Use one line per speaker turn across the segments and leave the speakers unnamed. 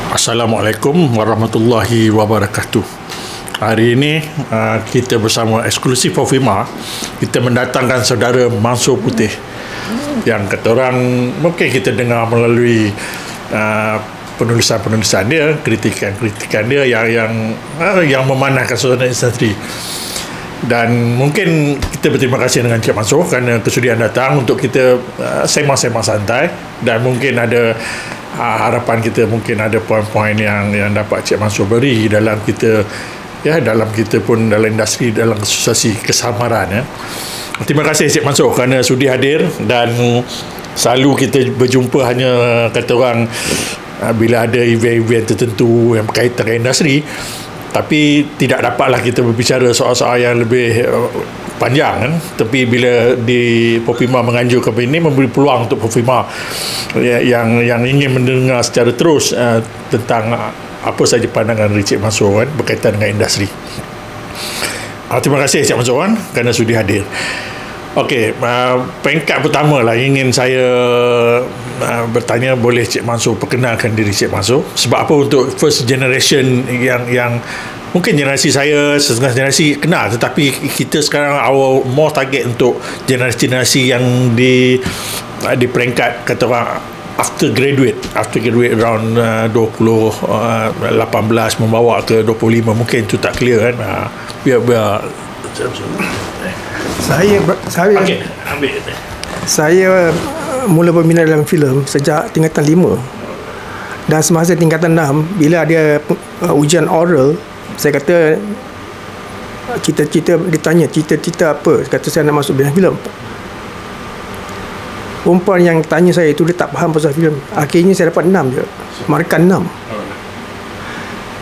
Assalamualaikum warahmatullahi wabarakatuh. Hari ini kita bersama eksklusif Profima, kita mendatangkan saudara Mansur Putih yang kata orang mungkin kita dengar melalui penulisan-penulisan dia, kritikan-kritikan dia yang memanahkan suasana industri. Dan mungkin kita berterima kasih dengan Cik Mansur kerana kesudian datang untuk kita sembang-sembang santai, dan mungkin ada harapan kita mungkin ada poin-poin yang dapat Cik Mansur beri dalam kita pun dalam industri, dalam situasi kesamaran. Terima kasih Cik Mansur kerana sudi hadir, dan selalu kita berjumpa hanya kata orang bila ada event-event tertentu yang berkaitan dengan industri, tapi tidak dapatlah kita berbicara soal-soal yang lebih panjang kan. Tapi bila di Profima menganjurkan ini, memberi peluang untuk Profima yang ingin mendengar secara terus tentang apa saja pandangan Cik Mansur kan, berkaitan dengan industri. Terima kasih Cik Mansur kan kerana sudi hadir. Okey, peringkat pertama lah ingin saya bertanya, boleh Cik Mansur perkenalkan diri Cik Mansur? Sebab apa untuk first generation yang mungkin generasi saya, setengah generasi kenal, tetapi kita sekarang more target untuk generasi yang di peringkat kata orang after graduate around 18 membawa ke 25, mungkin itu tak clear kan. Biar
Saya
ambil.
Saya mula berminat dalam filem sejak tingkatan 5. Dan semasa tingkatan 6, bila ada ujian oral, saya kata ditanya cita-cita apa, saya kata saya nak masuk bidang filem. Perempuan yang tanya saya itu dia tak faham pasal filem. Akhirnya saya dapat 6 je, markah 6.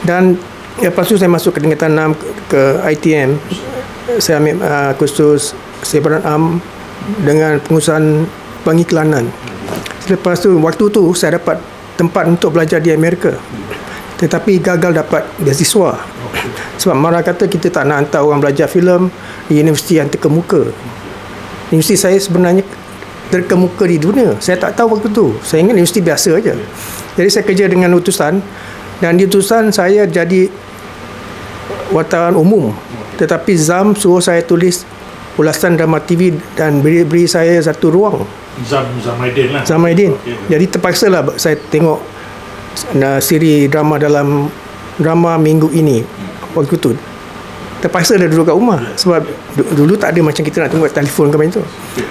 Dan lepas tu saya masuk ke tingkatan 6 ke ITM. Saya ambil kursus sebaran am dengan pengurusan pengiklanan. Lepas tu, waktu tu saya dapat tempat untuk belajar di Amerika, tetapi gagal dapat beasiswa. Sebab Mara kata kita tak nak hantar orang belajar filem di universiti yang terkemuka. Universiti saya sebenarnya terkemuka di dunia. Saya tak tahu waktu tu. Saya ingat universiti biasa aja. Jadi saya kerja dengan utusan, dan di utusan saya jadi wartawan umum. Tetapi ZAM suruh saya tulis ulasan drama TV dan beri saya satu ruang.
Zamaidin lah.
Zamaidin. Jadi terpaksa lah saya tengok siri drama dalam drama minggu ini. Waktu tu terpaksa dah duduk kat rumah, sebab dulu tak ada macam kita nak tengok telefon ke macam tu.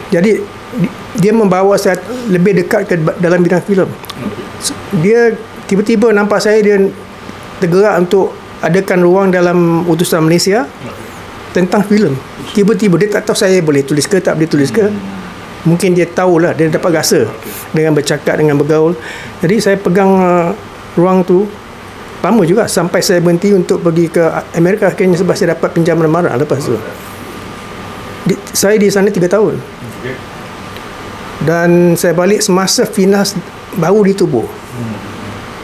Jadi dia membawa saya lebih dekat ke dalam bidang filem. Dia tiba-tiba nampak saya, dia tergerak untuk adakan ruang dalam utusan Malaysia tentang filem. Tiba-tiba dia tak tahu saya boleh tulis ke tak boleh tulis ke. Mungkin dia tahulah, dia dapat rasa dengan bercakap, dengan bergaul. Jadi saya pegang ruang tu lama juga, sampai saya berhenti untuk pergi ke Amerika akhirnya, sebab saya dapat pinjaman Mara lepas tu. Saya di sana 3 tahun. Dan saya balik semasa Finas baru ditubuh.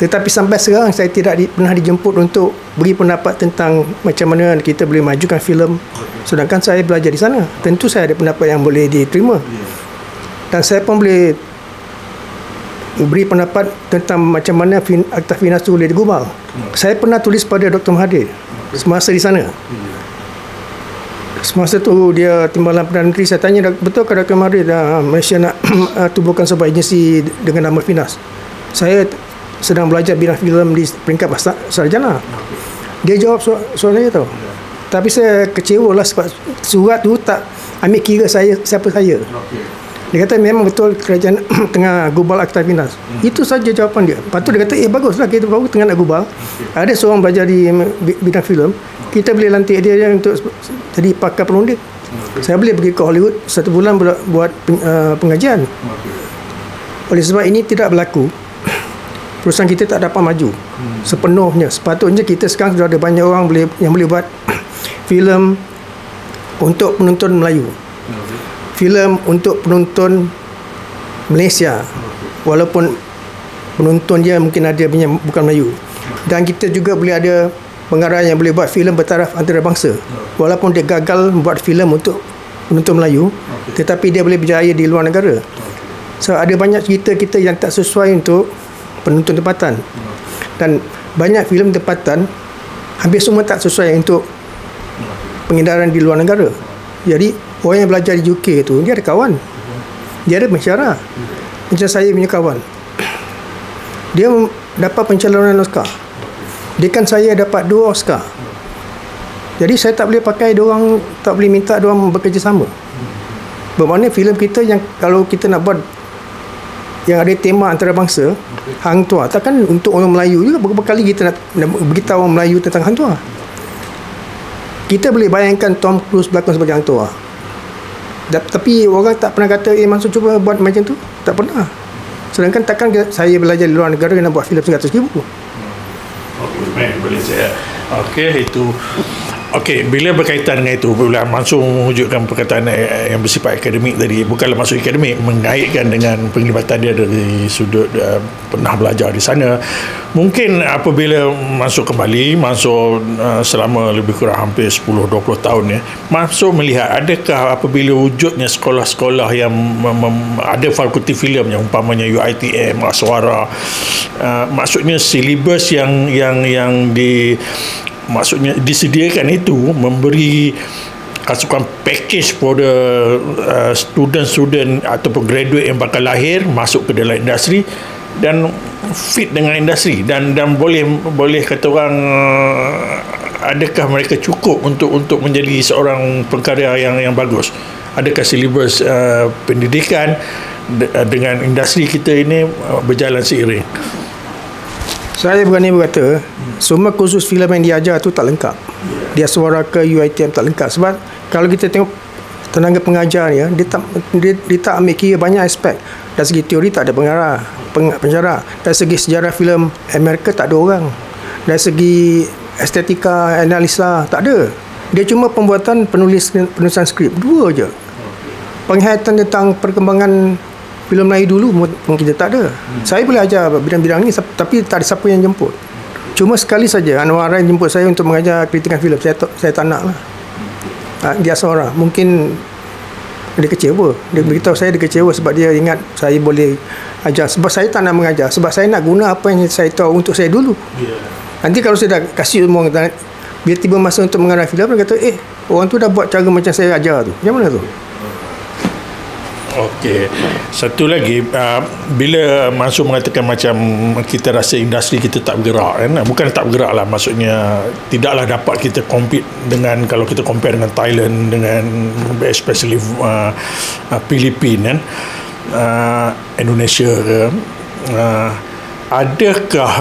Tetapi sampai sekarang saya tidak pernah dijemput untuk beri pendapat tentang macam mana kita boleh majukan filem. Sedangkan saya belajar di sana. Tentu saya ada pendapat yang boleh diterima. Dan saya pun boleh beri pendapat tentang macam mana Akta Finas itu boleh digubal. Saya pernah tulis pada Dr. Mahathir semasa di sana. Semasa tu dia Timbalan Perdana Menteri, saya tanya, betul ke Dr. Mahathir Malaysia nak tubuhkan sebuah agensi dengan nama Finas? Saya sedang belajar bidang filem di peringkat sarjana. Dia jawab soal saya tau. Tapi saya kecewa lah sebab surat tu tak ambil kira siapa saya. Dia kata memang betul kerajaan tengah gubal Akta Finas. Itu saja jawapan dia. Lepas tu dia kata baguslah, kita baru tengah nak gubal. Ada seorang belajar di bidang filem, kita boleh lantik dia untuk jadi pakar perunding. Saya boleh pergi ke Hollywood 1 bulan buat pengajian. Oleh sebab ini tidak berlaku, perusahaan kita tak dapat maju sepenuhnya. Sepatutnya kita sekarang sudah ada banyak orang yang boleh buat filem untuk penonton Melayu, filem untuk penonton Malaysia, walaupun penonton dia mungkin ada bukan Melayu. Dan kita juga boleh ada pengarah yang boleh buat filem bertaraf antarabangsa, walaupun dia gagal membuat filem untuk penonton Melayu, tetapi dia boleh berjaya di luar negara. So ada banyak cerita kita yang tak sesuai untuk penonton tempatan. Dan banyak filem tempatan hampir semua tak sesuai untuk pengedaran di luar negara. Jadi orang yang belajar di UK tu, dia ada kawan, dia ada pensyarah. Macam saya punya kawan, dia dapat pencalonan Oscar. Dekan saya dapat 2 Oscar. Jadi saya tak boleh pakai diorang, tak boleh minta diorang bekerjasama. Bermakna filem kita yang kalau kita nak buat yang ada tema antarabangsa, Hang Tuah, takkan untuk orang Melayu juga. Berapa kali kita nak beritahu orang Melayu tentang Hang Tuah. Kita boleh bayangkan Tom Cruise berlakon sebagai Hang Tuah. Tapi orang tak pernah kata, Mansur cuba buat macam tu. Tak pernah. Sedangkan takkan saya belajar di luar negara nak buat filem 100,000.
Boleh saya. Okey, itu. Okey, bila berkaitan dengan itu, bila Mansur mewujudkan perkataan yang bersifat akademik tadi, bukanlah maksud akademik, mengaitkan dengan penglibatan dia dari sudut pernah belajar di sana. Mungkin apabila Mansur kembali, Mansur selama lebih kurang hampir 10-20 tahun ya, Mansur melihat adakah apabila wujudnya sekolah-sekolah yang ada fakulti filem yang umpamanya UiTM, Aswara, maksudnya silibus yang maksudnya disediakan itu memberi kasukan package pada student ataupun graduate yang bakal lahir masuk ke dalam industri dan fit dengan industri dan boleh kata orang adakah mereka cukup untuk menjadi seorang pengkarya yang bagus. Adakah silibus pendidikan dengan industri kita ini berjalan seiring?
Saya berani berkata semua kursus filem yang diajar tu tak lengkap. Dia suara ke UiTM tak lengkap. Sebab kalau kita tengok tenaga pengajar ni, dia tak ambil kira banyak aspek. Dari segi teori tak ada pensyarah. Dari segi sejarah filem Amerika tak ada orang. Dari segi estetika, analisa tak ada. Dia cuma pembuatan penulisan skrip. 2 je. Penghayatan tentang perkembangan filem Melayu dulu pun kita tak ada. Saya boleh ajar bidang-bidang ni tapi tak ada siapa yang jemput. Cuma sekali saja Anwar Rai jemput saya untuk mengajar kritikan filem. Saya tak nak lah. Dia seorang. Mungkin dia kecewa. Dia beritahu saya dia kecewa sebab dia ingat saya boleh ajar. Sebab saya tak nak mengajar. Sebab saya nak guna apa yang saya tahu untuk saya dulu. Nanti kalau saya dah kasih umur, bila tiba masa untuk mengarah filem, dia kata, orang tu dah buat cara macam saya ajar tu. Macam mana tu?
Okey. Satu lagi, bila Mansur mengatakan macam kita rasa industri kita tak bergerak kan? Bukan tak bergerak lah, maksudnya tidaklah dapat kita compete dengan, kalau kita compare dengan Thailand, dengan especially Filipina kan, Indonesia ke, adakah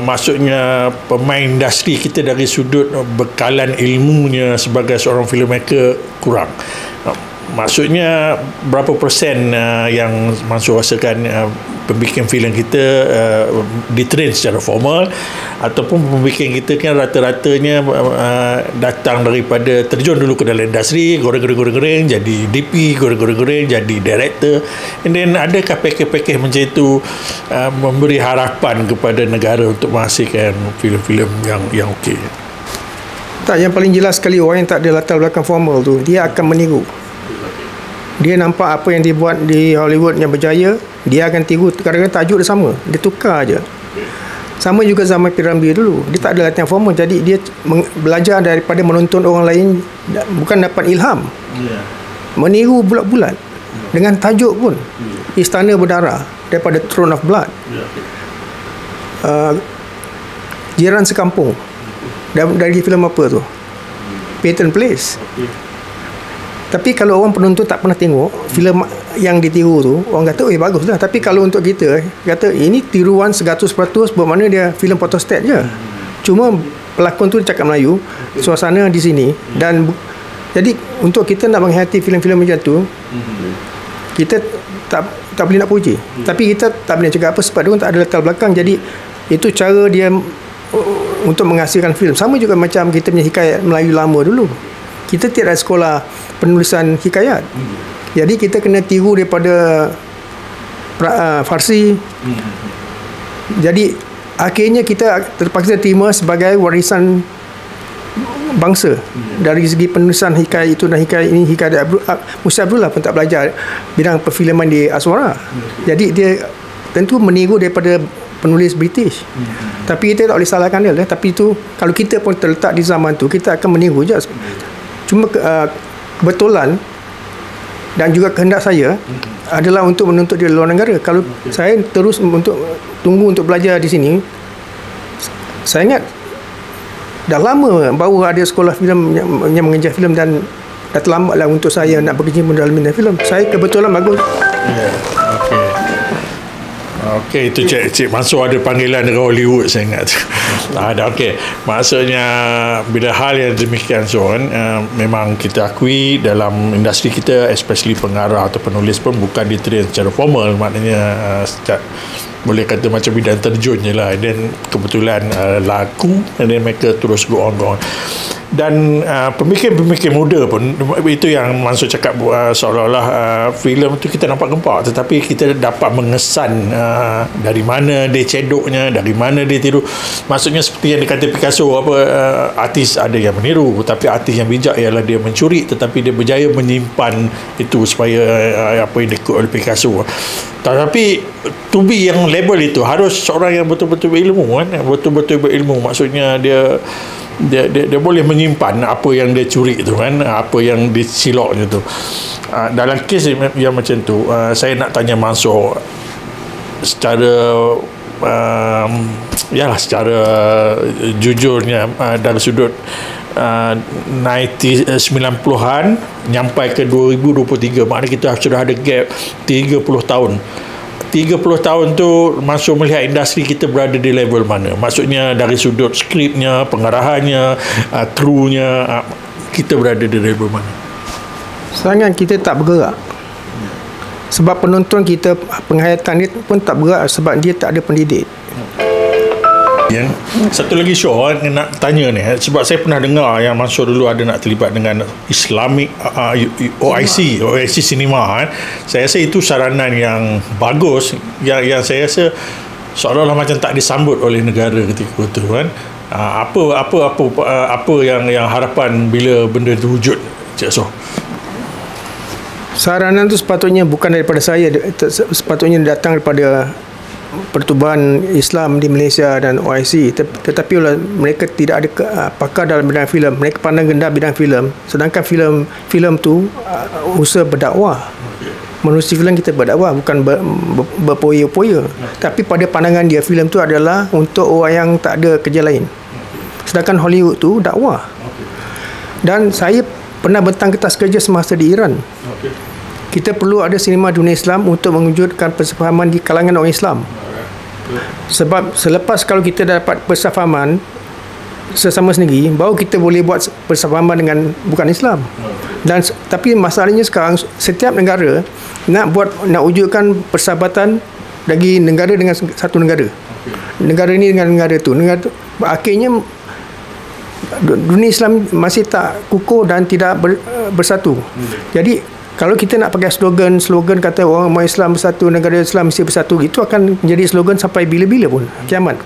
maksudnya pemain industri kita dari sudut bekalan ilmunya sebagai seorang filmmaker kurang? Maksudnya berapa persen yang Mansur rasakan pembikin filem kita ditrain secara formal, ataupun pembikin kita kan rata-ratanya datang daripada terjun dulu ke dalam industri, goreng-goreng jadi DP, goreng-goreng jadi director, and then adakah package-package macam itu memberi harapan kepada negara untuk menghasilkan filem-filem yang okey?
Tak, yang paling jelas sekali orang yang tak ada latar belakang formal tu, dia akan meniru. Dia nampak apa yang dia buat di Hollywood yang berjaya, dia akan tiru. Kadang-kadang tajuk dia sama, dia tukar aja. Sama juga zaman Piramli dulu, dia tak ada latihan formal. Jadi dia belajar daripada menonton orang lain, bukan dapat ilham, meniru bulat-bulat. Dengan tajuk pun Istana Berdarah daripada Throne of Blood, Jiran Sekampung dari filem apa tu, Peyton Place. Tapi kalau orang penonton tak pernah tengok filem yang ditiru tu, orang kata bagus lah. Tapi kalau untuk kita kata ini tiruan 100%, bermakna dia filem photostat je. Cuma pelakon tu cakap Melayu, suasana di sini, dan jadi untuk kita nak menghayati filem-filem macam tu, kita tak boleh nak puji. Tapi kita tak boleh cakap apa sebab dia tak ada latar belakang. Jadi itu cara dia untuk menghasilkan filem. Sama juga macam kita punya hikayat Melayu lama dulu. Kita tidak ada sekolah penulisan hikayat. Jadi kita kena tiru daripada Farsi. Jadi akhirnya kita terpaksa terima sebagai warisan bangsa. Dari segi penulisan hikayat itu dan hikayat ini, hikayat Musa Abdullah pun tak belajar bidang perfilman di Aswara. Jadi dia tentu meniru daripada penulis British. Tapi kita tak boleh salahkan dia lah. Tapi itu kalau kita pun terletak di zaman tu, kita akan meniru je. Cuma kebetulan dan juga kehendak saya adalah untuk menuntut di luar negara. Kalau saya terus tunggu untuk belajar di sini, saya ingat dah lama baru ada sekolah filem yang mengajar filem, dan dah terlambatlah untuk saya nak berkecimpung dalam minat filem. Saya kebetulan bagus.
Okey, itu Cik Mansur ada panggilan dari Hollywood, saya ingat. Ada, okey. Maksudnya bila hal yang demikian memang kita akui dalam industri kita, especially pengarah atau penulis pun bukan ditrain secara formal, maknanya boleh kata macam bidang terjun je lah. Dan kebetulan laku, dan mereka terus go on. Dan pemikir-pemikir muda pun, itu yang Mansur cakap, seolah-olah filem tu kita nampak gempak, tetapi kita dapat mengesan dari mana dia cedoknya, dari mana dia tiru. Maksudnya seperti yang dikata Picasso, artis ada yang meniru, tapi artis yang bijak ialah dia mencuri, tetapi dia berjaya menyimpan itu supaya apa yang diikut oleh Picasso. Tetapi to be yang label itu harus seorang yang betul-betul berilmu, betul-betul berilmu. Maksudnya dia boleh menyimpan apa yang dia curi tu kan, apa yang disiloknya tu. Dalam kes yang macam tu, saya nak tanya Mansur secara secara jujurnya, dari sudut 90-an nyampai ke 2023, maknanya kita sudah ada gap 30 tahun. 30 tahun tu Mansur melihat industri kita berada di level mana? Maksudnya dari sudut skripnya, pengarahannya, krunya, kita berada di level mana?
Sangat kita tak bergerak. Sebab penonton kita, penghayatan dia pun tak bergerak sebab dia tak ada pendidik.
Satu lagi show nak tanya ni, sebab saya pernah dengar yang Mansur dulu ada nak terlibat dengan Islamic OIC Cinema. Saya rasa itu saranan yang bagus, yang saya rasa seolah-olah macam tak disambut oleh negara ketika itu kan. Apa yang harapan bila benda itu wujud, Cik So?
Saranan tu sepatutnya bukan daripada saya, sepatutnya datang daripada Pertubuhan Islam di Malaysia dan OIC. Tetapi mereka tidak ada pakar dalam bidang filem. Mereka pandang rendah bidang filem, sedangkan filem tu usaha berdakwah. Manusia filem kita berdakwah, bukan berpoya-poya. Tapi pada pandangan dia, filem tu adalah untuk orang yang tak ada kerja lain. Sedangkan Hollywood tu dakwah. Dan saya pernah bentang kertas kerja semasa di Iran. Kita perlu ada sinema dunia Islam untuk mewujudkan persefahaman di kalangan orang Islam. Sebab selepas kalau kita dapat persefahaman sesama sendiri, baru kita boleh buat persefahaman dengan bukan Islam. Dan tapi masalahnya sekarang setiap negara nak wujudkan persahabatan bagi negara dengan satu negara. Negara ini dengan negara tu. Akhirnya dunia Islam masih tak kukuh dan tidak bersatu. Jadi kalau kita nak pakai slogan kata orang Islam bersatu, negara Islam mesti bersatu, itu akan menjadi slogan sampai bila-bila pun, kiamat.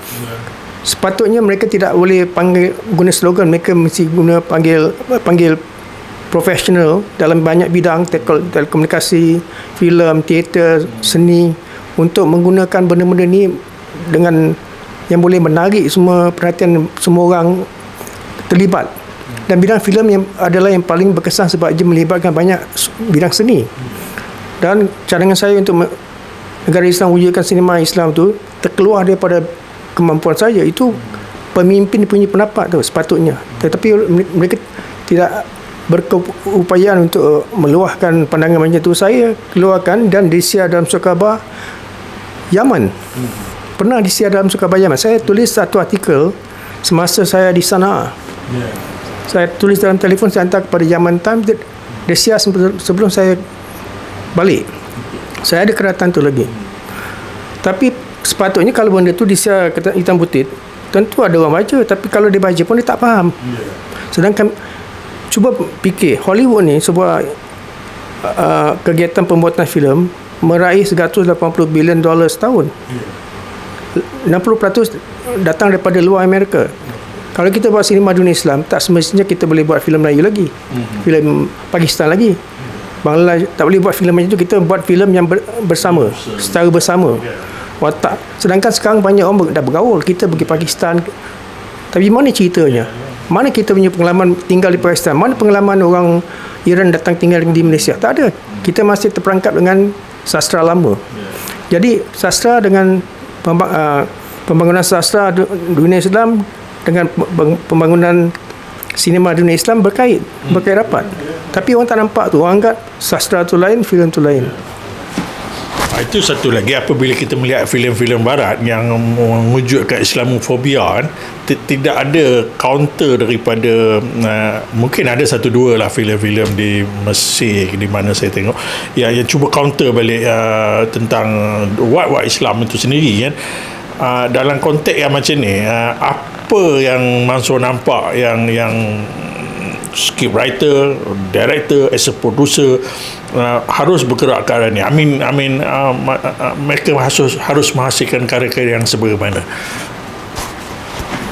Sepatutnya mereka tidak boleh guna slogan, mereka mesti panggil profesional dalam banyak bidang, telekomunikasi, filem, teater, seni, untuk menggunakan benda-benda ni dengan yang boleh menarik semua perhatian semua orang terlibat. Dan bidang filem adalah yang paling berkesan sebab dia melibatkan banyak bidang seni. Dan cadangan saya untuk negara Islam wujudkan sinema Islam tu terkeluar daripada kemampuan saya. Itu pemimpin punya pendapat tu sepatutnya. Tetapi mereka tidak berupayaan untuk meluahkan pandangan macam tu. Saya keluarkan dan disiar dalam surat khabar Yaman. Pernah disiar dalam surat khabar Yaman. Saya tulis satu artikel semasa saya di sana. Saya tulis dalam telefon, saya hantar kepada Yaman Times. Dia siar sebelum saya balik. Saya ada keratan tu lagi. Tapi sepatutnya kalau benda tu disiar hitam putih, tentu ada orang baca. Tapi kalau dia baca pun dia tak faham. Sedangkan cuba fikir, Hollywood ni sebuah kegiatan pembuatan filem meraih $180 bilion setahun. 60% datang daripada luar Amerika. Kalau kita buat sinema dunia Islam, tak semestinya kita boleh buat filem Melayu lagi, filem Pakistan lagi, Bangladesh. Tak boleh buat filem macam tu. Kita buat filem yang bersama, secara bersama, watak Sedangkan sekarang banyak orang dah bergaul. Kita pergi Pakistan. Tapi mana ceritanya? Mana kita punya pengalaman tinggal di Pakistan? Mana pengalaman orang Iran datang tinggal di Malaysia? Tak ada. Kita masih terperangkap dengan sastra lama. Jadi sastra dengan pembangunan sastra dunia Islam dengan pembangunan sinema dunia Islam berkait rapat. Tapi orang tak nampak tu. Orang anggap sastra tu lain, filem tu lain.
Itu satu lagi, apabila kita melihat filem-filem barat yang mewujudkan Islamofobia kan, tidak ada counter daripada mungkin ada satu dua lah filem-filem di Mesir di mana saya tengok yang cuba counter balik tentang what Islam itu sendiri kan. Dalam konteks yang macam ni, apa yang Mansur nampak yang script writer, director, as a producer harus bergerak ke arah ni? Mereka harus menghasilkan karya-karya yang sebagaimana.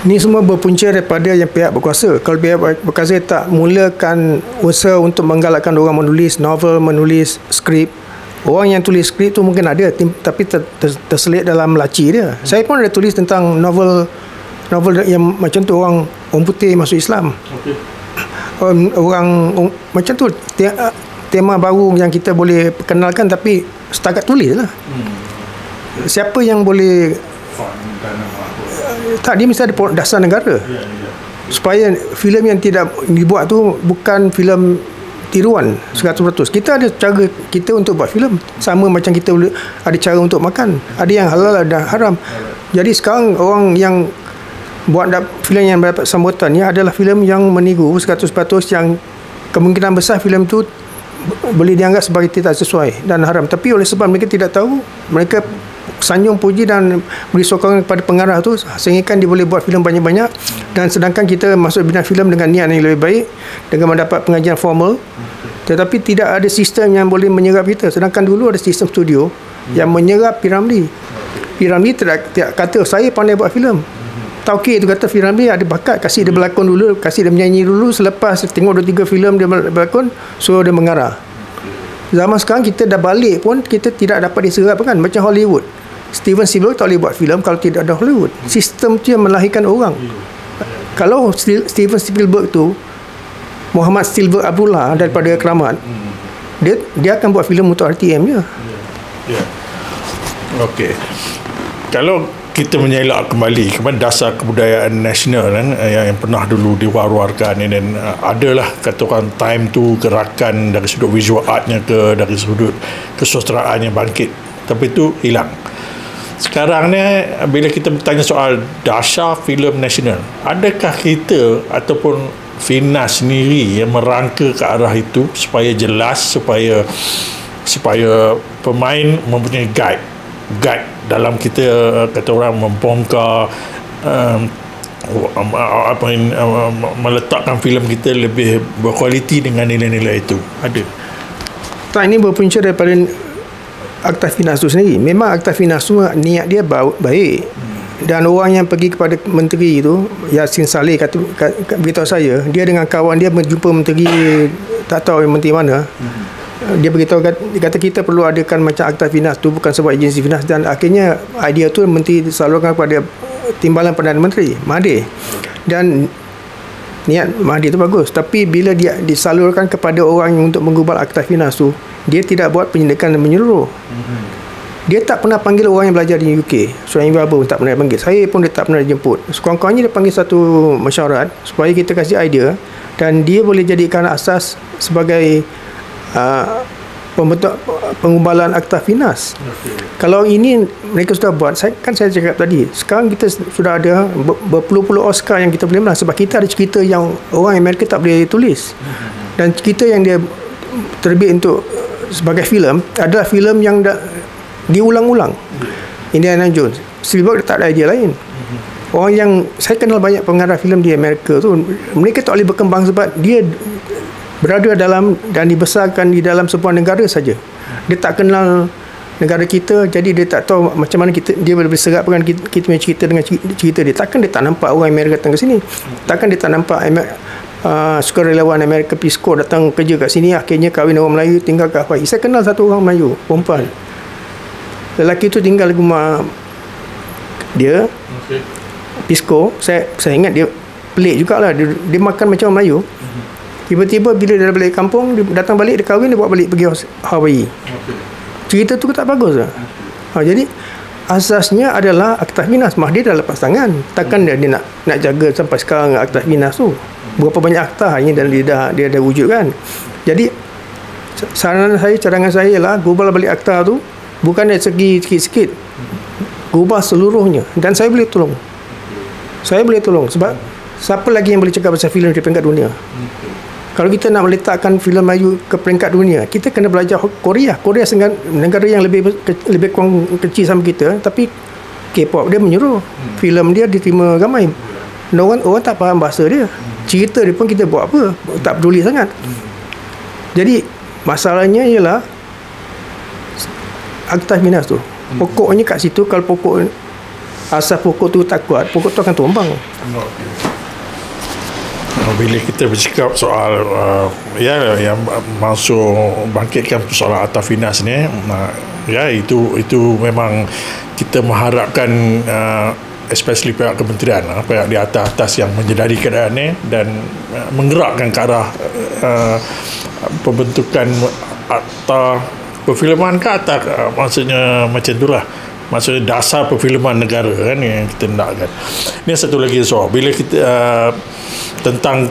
Ini semua berpunca daripada yang pihak berkuasa. Kalau pihak berkuasa tak mulakan usaha untuk menggalakkan orang menulis novel, menulis skrip, orang yang tulis skrip tu mungkin ada, tapi terselit dalam laci dia. Saya pun ada tulis tentang novel yang macam tu, orang putih masuk Islam. Orang macam tu, tema baru yang kita boleh perkenalkan, tapi setakat tulis lah. Siapa yang boleh tak, dia mesti ada dasar negara supaya filem yang tidak dibuat tu bukan filem tiruan 100%. Kita ada cara kita untuk buat filem, sama macam kita ada cara untuk makan, ada yang halal ada haram. Jadi sekarang orang yang buat filem yang mendapat sambutan ni adalah filem yang meniru 100%, yang kemungkinan besar filem tu boleh dianggap sebagai tidak sesuai dan haram. Tapi oleh sebab mereka tidak tahu, mereka sanjung puji dan beri sokongan kepada pengarah tu sehingga dia boleh buat filem banyak-banyak. Dan sedangkan kita masuk bidang filem dengan niat yang lebih baik, dengan mendapat pengajian formal, tetapi tidak ada sistem yang boleh menyerap kita. Sedangkan dulu ada sistem studio yang menyerap P. Ramlee tidak kata saya pandai buat filem. Tauqir tu kata P. Ramlee ada bakat, kasih dia berlakon dulu, kasih dia menyanyi dulu, selepas tengok 2-3 filem dia berlakon, suruh dia mengarah. Zaman sekarang kita dah balik pun kita tidak dapat diserap kan, macam Hollywood. Steven Spielberg tak boleh buat filem kalau tidak ada Hollywood. Sistem tu yang melahirkan orang. Kalau Steven Spielberg tu Muhammad Spielberg Abdullah daripada Keramat, dia akan buat filem untuk RTM je. Okey.
Kalau kita menyelak kembali kepada dasar kebudayaan nasional kan, yang pernah dulu diwar-warkan, dan adalah kata orang time tu gerakan dari sudut visual artnya ke dari sudut kesusastraan yang bangkit, tapi itu hilang. Sekarang ni bila kita bertanya soal dasar filem nasional, adakah kita ataupun Finas sendiri yang merangka ke arah itu supaya jelas, supaya pemain mempunyai guide dalam kita kata orang membongkar meletakkan filem kita lebih berkualiti dengan nilai-nilai itu? Ada
tak? Ini berpunca daripada Akta Finas itu sendiri. Memang Akta Finas tu niat dia baik, dan orang yang pergi kepada menteri itu, Yassin Saleh, beritahu saya, dia dengan kawan dia berjumpa menteri, tak tahu menteri mana. Dia beritahu, dia kata kita perlu adakan macam Akta Finas tu, bukan sebuah agensi Finas. Dan akhirnya idea tu menteri disalurkan kepada Timbalan Perdana Menteri Mahathir, dan niat Mahathir tu bagus. Tapi bila dia disalurkan kepada orang yang untuk menggubal Akta Finas tu, dia tidak buat penyelidikan menyeluruh. Dia tak pernah panggil orang yang belajar di UK. Suhaimi Baba pun tak pernah panggil. Saya pun dia tak pernah jemput. Sekurang-kurangnya dia panggil satu mesyuarat supaya kita kasih idea, dan dia boleh jadikan asas sebagai pembentuk pengumbalan Akta Finas. Kalau ini mereka sudah buat, saya cakap tadi, sekarang kita sudah ada berpuluh-puluh Oscar yang kita boleh menang, sebab kita ada cerita yang orang Amerika tak boleh tulis, dan cerita yang dia terbit untuk sebagai filem adalah filem yang diulang-ulang. Indiana Jones, Spielberg tak ada idea lain. Orang yang saya kenal banyak pengarah filem di Amerika tu, mereka tak boleh berkembang sebab dia berada dalam dan dibesarkan di dalam sebuah negara saja. Dia tak kenal negara kita, jadi dia tak tahu macam mana dia boleh berserapkan kita punya cerita dengan cerita dia. Takkan dia tak nampak orang Amerika datang ke sini, takkan dia tak nampak sukarelawan Amerika Peace Corps datang kerja kat sini, akhirnya kahwin orang Melayu, tinggal kat Hawaii. Saya kenal satu orang Melayu, perempuan, lelaki tu tinggal di rumah Dia Pisco, saya ingat dia pelik jugalah. Dia makan macam orang Melayu. Tiba-tiba bila dia balik kampung, dia datang balik, dia kahwin, dia bawa balik pergi Hawaii. Cerita tu tak bagus lah. Jadi asasnya adalah Akta Finas. Mahathir dah lepas tangan. Takkan dia nak jaga sampai sekarang Akta Finas tu. Berapa banyak akta ini dan dia dah wujudkan. Jadi saran saya, cadangan saya lah, gubal balik akta tu bukan dari segi sikit-sikit, gubah seluruhnya. Dan saya boleh tolong. Sebab siapa lagi yang boleh cakap pasal filem di peringkat dunia? Kalau kita nak meletakkan filem Melayu ke peringkat dunia, kita kena belajar Korea. Korea negara yang lebih kurang kecil sama kita, tapi K-pop dia menyuruh. Filem dia diterima ramai. Orang tak faham bahasa dia. Cerita dia pun kita buat apa? Tak peduli sangat. Jadi masalahnya ialah Akta Finas tu. Pokoknya kat situ, kalau asas pokok tu tak kuat, pokok tu akan tumbang.
Bila kita bercakap soal yang masuk bangkitkan persoalan Akta Finas ni, itu memang kita mengharapkan especially pihak kementerian, pihak di atas yang menyedari keadaan ni dan menggerakkan ke arah pembentukan akta perfilman ke atas, maksudnya macam itulah, maksudnya dasar perfilman negara kan yang kita nakkan. Ini satu lagi soal bila kita tentang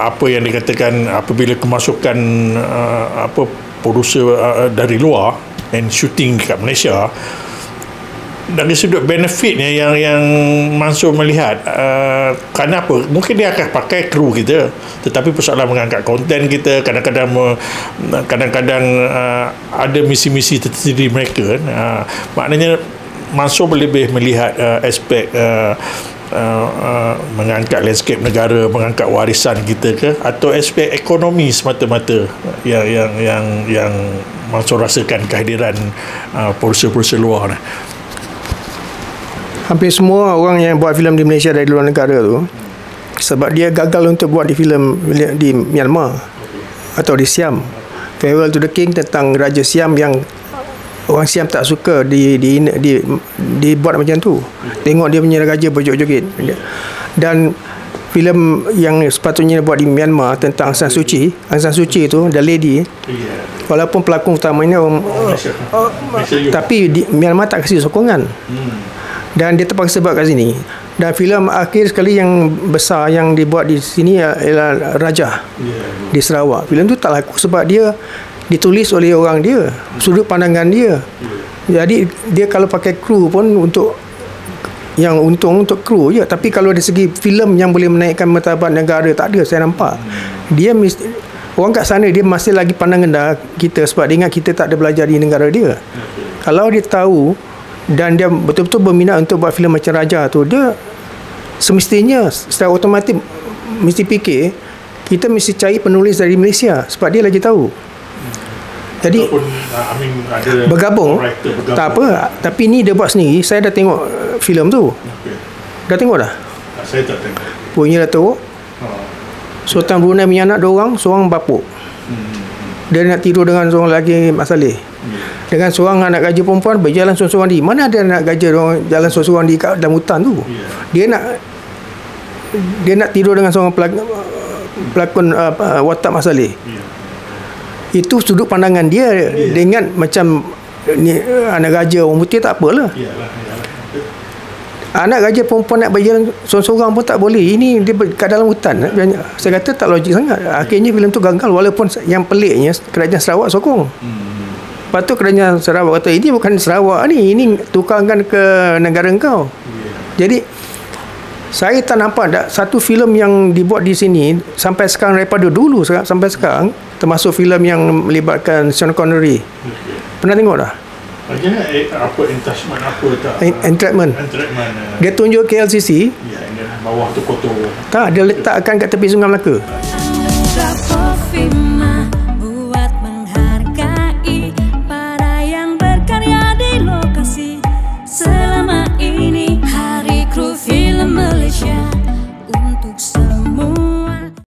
apa yang dikatakan apabila kemasukan produser dari luar and shooting kat Malaysia, dari sudut benefitnya yang Mansur melihat, kenapa mungkin dia akan pakai kru kita, tetapi persoalan mengangkat konten kita kadang-kadang ada misi-misi tersendiri mereka, maknanya Mansur lebih melihat aspek mengangkat landscape negara, mengangkat warisan kita ke, atau aspek ekonomi semata-mata yang Mansur rasakan kehadiran produser-produser luar ni.
Hampir semua orang yang buat filem di Malaysia dari luar negara tu, sebab dia gagal untuk buat di filem di Myanmar atau di Siam. Farewell to the King tentang Raja Siam yang orang Siam tak suka dibuat macam tu. Tengok dia punya raja berjoget-joget. Dan filem yang sepatutnya buat di Myanmar tentang Aung San Suu Kyi tu, The Lady, walaupun pelakon utamanya tapi di Myanmar tak kasih sokongan. Dan dia terpaksa buat kat sini. Dan filem akhir sekali yang besar yang dibuat di sini ialah Raja di Sarawak. Filem tu tak laku sebab dia ditulis oleh orang dia, sudut pandangan dia. Jadi dia kalau pakai kru pun untuk yang untung untuk kru je. Tapi kalau dari segi filem yang boleh menaikkan martabat negara, tak ada saya nampak. Dia orang kat sana dia masih lagi pandangan dah kita, sebab dia ingat kita tak ada belajar di negara dia. Kalau dia tahu dan dia betul-betul berminat untuk buat filem macam Raja tu, dia semestinya secara otomatik mesti fikir kita mesti cari penulis dari Malaysia, sebab dia lagi tahu. Jadi bergabung tak apa, tapi ni dia buat sendiri. Saya dah tengok filem tu. Dah tengok dah?
Saya tak tengok.
Punya Dato' Sultan Brunei punya anak 2 orang, seorang bapuk. Dia nak tidur dengan seorang lagi Mat Saleh. Dengan seorang anak gajah perempuan berjalan seorang-seorang di. Mana ada anak gajah jalan seorang-seorang di kat dalam hutan tu? Dia nak tidur dengan seorang pelakon watak Mat Saleh. Itu sudut pandangan dia. Dia ingat macam ni, anak gajah orang putih tak apalah. Anak gajah perempuan nak berjalan seorang-seorang pun tak boleh. Ini dia kat dalam hutan. Saya kata tak logik sangat. Akhirnya filem tu gagal, walaupun yang peliknya kerajaan Sarawak sokong. Lepas tu kerajaan Sarawak kata ini bukan Sarawak ni, ini tukarkan ke negara engkau. Jadi saya tak nampak satu filem yang dibuat di sini sampai sekarang, daripada dulu sampai sekarang, termasuk filem yang melibatkan Sean Connery. Pernah tengok dah?
Apa entrenchment apa tak?
Entrenchment. Dia tunjuk KLCC.
Bawah tu kotor.
Tak, dia letakkan kat tepi Sungai Melaka.